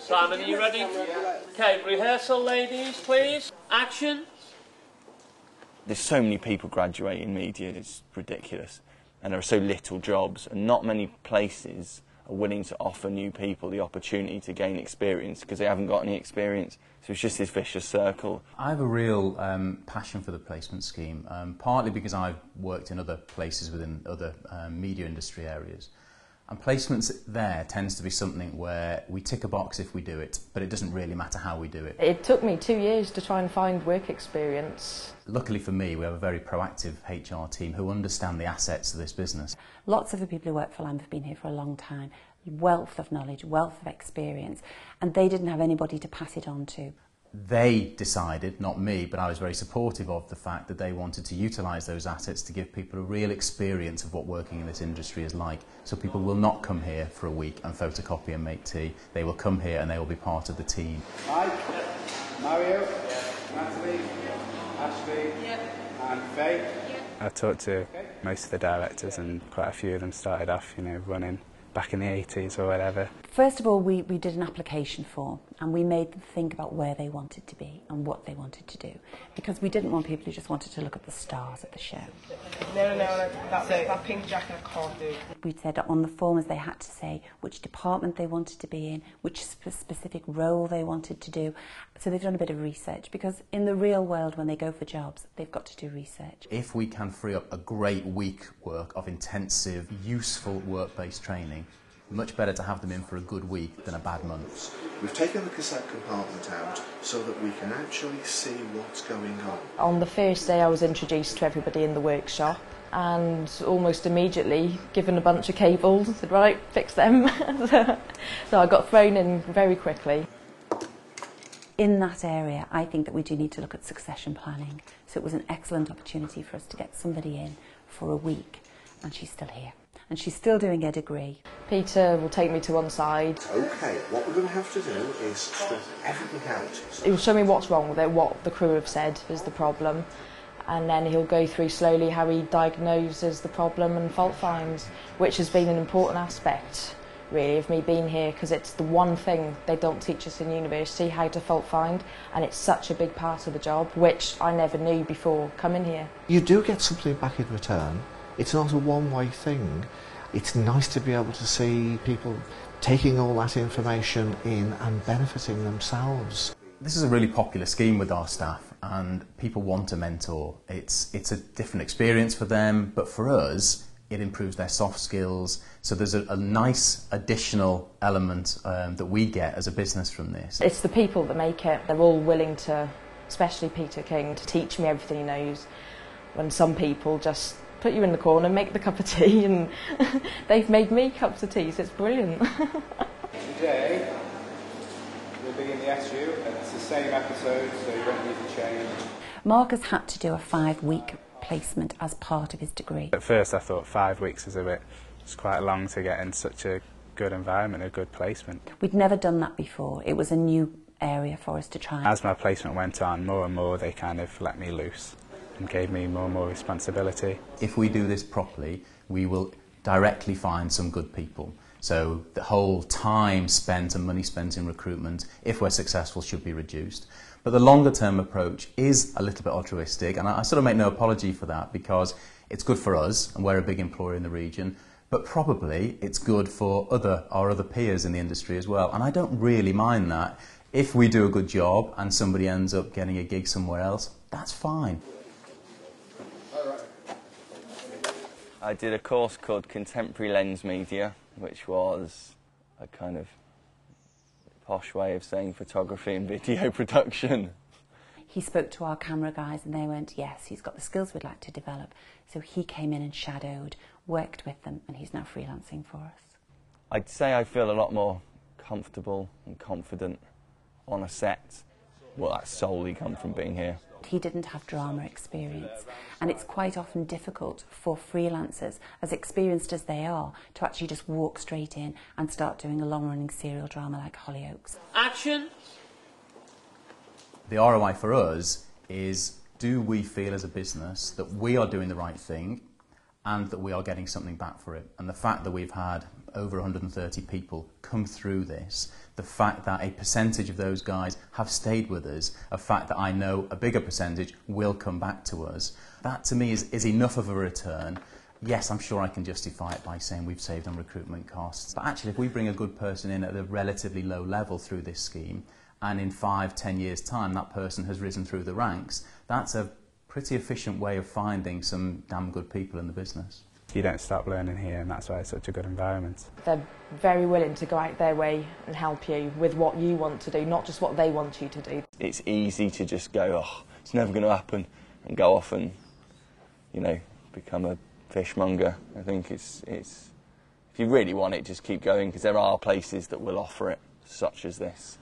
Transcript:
Simon, are you ready? Okay, rehearsal, ladies, please. Action. There's so many people graduating media, it's ridiculous. And there are so little jobs, and not many places are willing to offer new people the opportunity to gain experience because they haven't got any experience. So it's just this vicious circle. I have a real passion for the placement scheme, partly because I've worked in other places within other media industry areas. And placements there tends to be something where we tick a box if we do it, but it doesn't really matter how we do it. It took me 2 years to try and find work experience. Luckily for me, we have a very proactive HR team who understand the assets of this business. Lots of the people who work for Lime have been here for a long time, wealth of knowledge, wealth of experience, and they didn't have anybody to pass it on to. They decided, not me, but I was very supportive of the fact that they wanted to utilise those assets to give people a real experience of what working in this industry is like. So people will not come here for a week and photocopy and make tea. They will come here and they will be part of the team. Mike, Mario, Natalie, Ashley, and Faye. I talked to most of the directors and quite a few of them started off, running back in the 80s or whatever. First of all, we did an application form and we made them think about where they wanted to be and what they wanted to do, because we didn't want people who just wanted to look at the stars of the show. No, that pink jacket I can't do. We said on the forms they had to say which department they wanted to be in, which specific role they wanted to do. So they've done a bit of research, because in the real world when they go for jobs, they've got to do research. If we can free up a great week work of intensive, useful work-based training, much better to have them in for a good week than a bad month. We've taken the cassette compartment out so that we can actually see what's going on. On the first day I was introduced to everybody in the workshop and almost immediately given a bunch of cables and said, right, fix them. So I got thrown in very quickly. In that area, I think that we do need to look at succession planning. So it was an excellent opportunity for us to get somebody in for a week, and she's still here. And she's still doing a degree. Peter will take me to one side. OK, what we're going to have to do is strip everything out. He'll show me what's wrong with it, what the crew have said is the problem, and then he'll go through slowly how he diagnoses the problem and fault finds, which has been an important aspect, really, of me being here, because it's the one thing they don't teach us in university, how to fault find, and it's such a big part of the job, which I never knew before coming here. You do get something back in return. It's not a one-way thing. It's nice to be able to see people taking all that information in and benefiting themselves. This is a really popular scheme with our staff, and people want a mentor. It's a different experience for them, but for us, it improves their soft skills. So there's a nice additional element that we get as a business from this. It's the people that make it. They're all willing to, especially Peter King, to teach me everything he knows, when some people just put you in the corner, make the cup of tea, and they've made me cups of tea, so it's brilliant. Today, we'll begin the SU, and it's the same episode, so you won't need to change. Mark has had to do a 5-week placement as part of his degree. At first I thought 5 weeks was it's quite long to get in such a good environment, a good placement. We'd never done that before. It was a new area for us to try. As my placement went on, more and more they kind of let me loose and gave me more and more responsibility. If we do this properly, we will directly find some good people. So the whole time spent and money spent in recruitment, if we're successful, should be reduced. But the longer term approach is a little bit altruistic, and I sort of make no apology for that, because it's good for us and we're a big employer in the region, but probably it's good for our other peers in the industry as well. And I don't really mind that. If we do a good job and somebody ends up getting a gig somewhere else, that's fine. I did a course called Contemporary Lens Media, which was a kind of posh way of saying photography and video production. He spoke to our camera guys and they went, yes, he's got the skills we'd like to develop. So he came in and shadowed, worked with them, and he's now freelancing for us. I'd say I feel a lot more comfortable and confident on a set. Well, that's solely come from being here. He didn't have drama experience, and it's quite often difficult for freelancers, as experienced as they are, to actually just walk straight in and start doing a long-running serial drama like Hollyoaks. Action! The ROI for us is, do we feel as a business that we are doing the right thing and that we are getting something back for it? And the fact that we've had over 130 people come through this, the fact that a percentage of those guys have stayed with us, a fact that I know a bigger percentage will come back to us, that to me is enough of a return. Yes, I'm sure I can justify it by saying we've saved on recruitment costs. But actually, if we bring a good person in at a relatively low level through this scheme, and in 5-10 years' time that person has risen through the ranks, that's a pretty efficient way of finding some damn good people in the business. You don't stop learning here, and that's why it's such a good environment. They're very willing to go out their way and help you with what you want to do, not just what they want you to do. It's easy to just go, oh, it's never going to happen, and go off and, you know, become a fishmonger. I think it's if you really want it, just keep going, because there are places that will offer it, such as this.